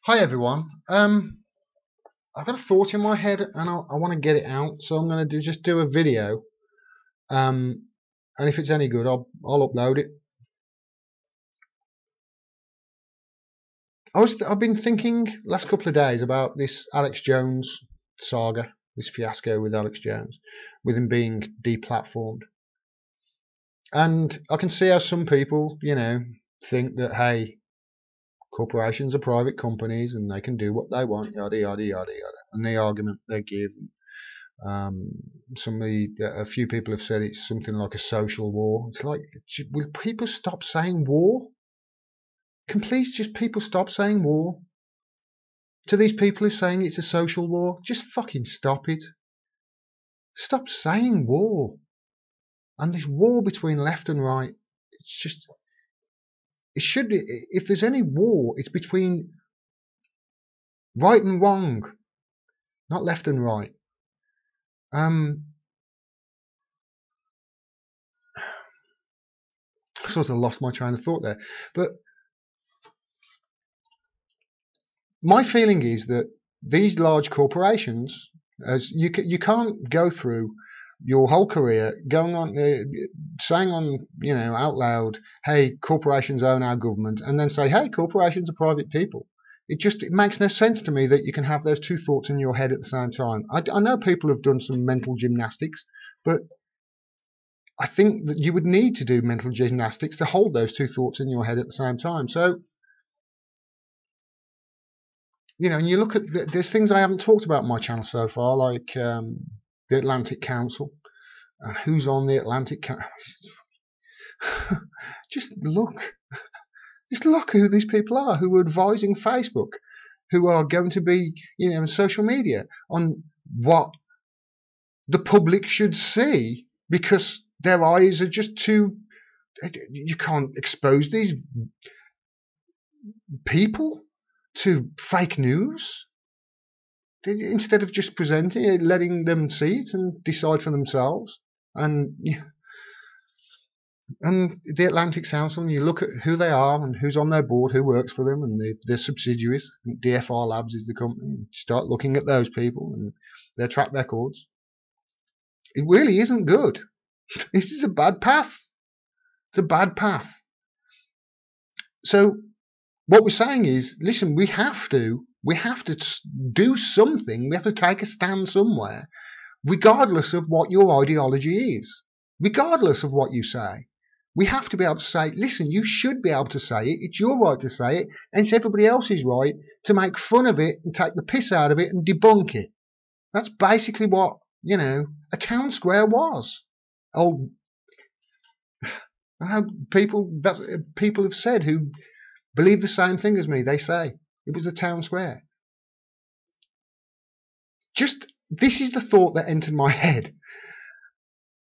Hi everyone. I've got a thought in my head and I want to get it out, so I'm going to just do a video. And if it's any good, I'll upload it. I've been thinking last couple of days about this Alex Jones saga, this fiasco with Alex Jones, with him being deplatformed. And I can see how some people, think that, hey, corporations are private companies and they can do what they want, yada yada yada yada. And the argument they give, a few people have said it's something like a social war. It's like, will people stop saying war? Can please just people stop saying war? To these people who are saying it's a social war, just fucking stop it. Stop saying war. And this war between left and right, it should be, if there's any war, it's between right and wrong, not left and right. I sort of lost my train of thought there. But my feeling is that these large corporations, as you can't go through your whole career going on saying on out loud, hey, corporations own our government, and then say, hey, corporations are private people. It makes no sense to me that you can have those two thoughts in your head at the same time. I know people have done some mental gymnastics, but I think that you would need to do mental gymnastics to hold those two thoughts in your head at the same time. So, and you look at, there's things I haven't talked about on my channel so far, like the Atlantic Council. Who's on the Atlantic Council? Just look who these people are, who are advising Facebook, who are going to be, in social media on what the public should see, because their eyes are just too, you can't expose these people to fake news. Instead of just presenting it, letting them see it and decide for themselves. And the Atlantic Council, and you look at who they are and who's on their board, who works for them, and their subsidiaries. DFR Labs is the company. You start looking at those people and their track records. It really isn't good. This is a bad path. It's a bad path. So what we're saying is, listen, we have to do something. We have to take a stand somewhere, regardless of what your ideology is, regardless of what you say. We have to be able to say, listen, you should be able to say it. It's your right to say it, and it's everybody else's right to make fun of it and take the piss out of it and debunk it. That's basically what, a town square was. People have said who believe the same thing as me. They say it was the town square. This is the thought that entered my head.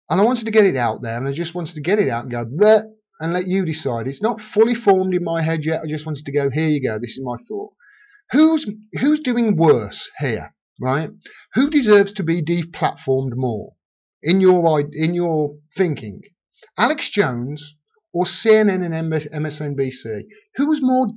And I wanted to get it out there, and I just wanted to get it out and go, bleh, and let you decide. It's not fully formed in my head yet. I just wanted to go, here you go, this is my thought. Who's doing worse here, right? Who deserves to be deplatformed more in your thinking? Alex Jones or CNN and MSNBC? Who was more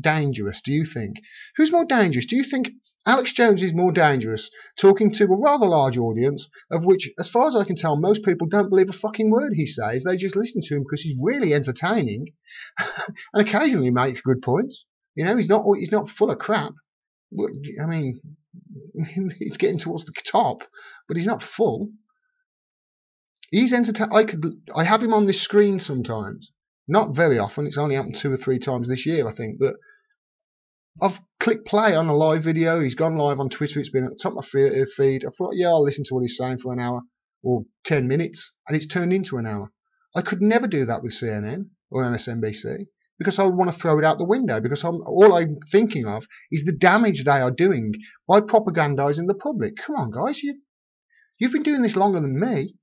dangerous, do you think? Who's more dangerous? Do you think Alex Jones is more dangerous talking to a rather large audience, of which, as far as I can tell, most people don't believe a fucking word he says. They just listen to him because he's really entertaining and occasionally makes good points. He's not full of crap. I mean, he's getting towards the top, but he's not full. He's entertaining. I have him on this screen sometimes. Not very often. It's only happened 2 or 3 times this year, I think, but I've clicked play on a live video. He's gone live on Twitter. It's been at the top of my feed. I thought, yeah, I'll listen to what he's saying for an hour or 10 minutes, and it's turned into an hour. I could never do that with CNN or MSNBC because I would want to throw it out the window, because all I'm thinking of is the damage they are doing by propagandizing the public. Come on, guys. You've been doing this longer than me.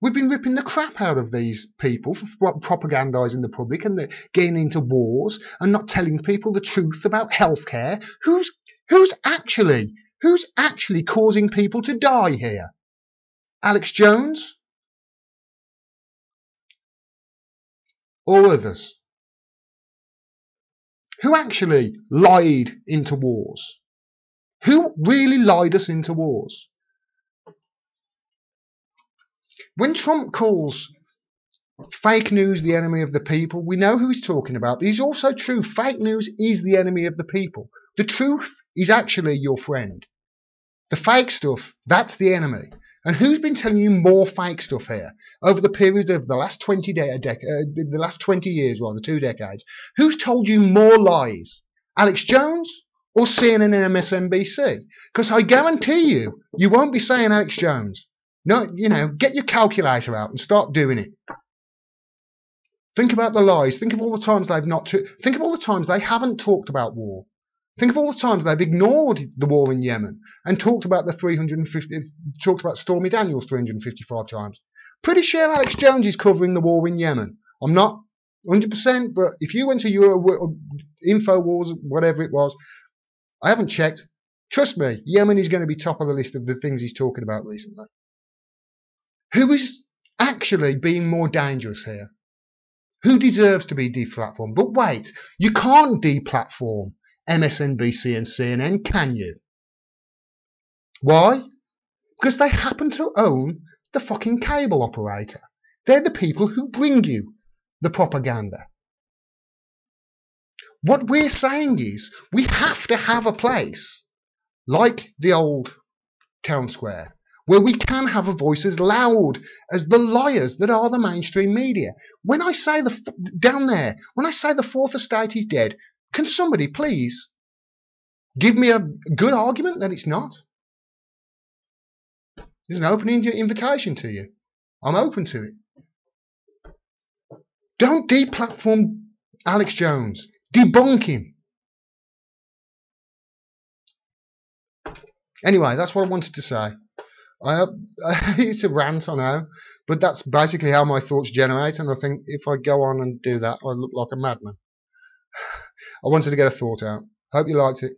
We've been ripping the crap out of these people for propagandizing the public and getting into wars and not telling people the truth about healthcare. Who's actually causing people to die here? Alex Jones or others? Who actually lied into wars? Who really lied us into wars? When Trump calls fake news the enemy of the people, we know who he's talking about, but he's also true. Fake news is the enemy of the people. The truth is actually your friend. The fake stuff, that's the enemy. And who's been telling you more fake stuff here over the period of the last 20 years, rather, 2 decades? Who's told you more lies? Alex Jones or CNN and MSNBC? Because I guarantee you, you won't be saying Alex Jones. No, get your calculator out and start doing it. Think about the lies. Think of all the times think of all the times they haven't talked about war. Think of all the times they've ignored the war in Yemen and talked about Stormy Daniels 355 times. Pretty sure Alex Jones is covering the war in Yemen. I'm not 100%, but if you went to InfoWars, whatever it was, I haven't checked. Trust me, Yemen is going to be top of the list of the things he's talking about recently. Who is actually being more dangerous here? Who deserves to be deplatformed? But wait, you can't deplatform MSNBC and CNN, can you? Why? Because they happen to own the fucking cable operator. They're the people who bring you the propaganda. What we're saying is we have to have a place like the old town square where we can have a voice as loud as the liars that are the mainstream media. When I say when I say the fourth estate is dead, can somebody please give me a good argument that it's not? There's an open invitation to you. I'm open to it. Don't deplatform Alex Jones. Debunk him. Anyway, that's what I wanted to say. It's a rant, I know, but that's basically how my thoughts generate, and I think if I go on and do that, I look like a madman. I wanted to get a thought out. Hope you liked it.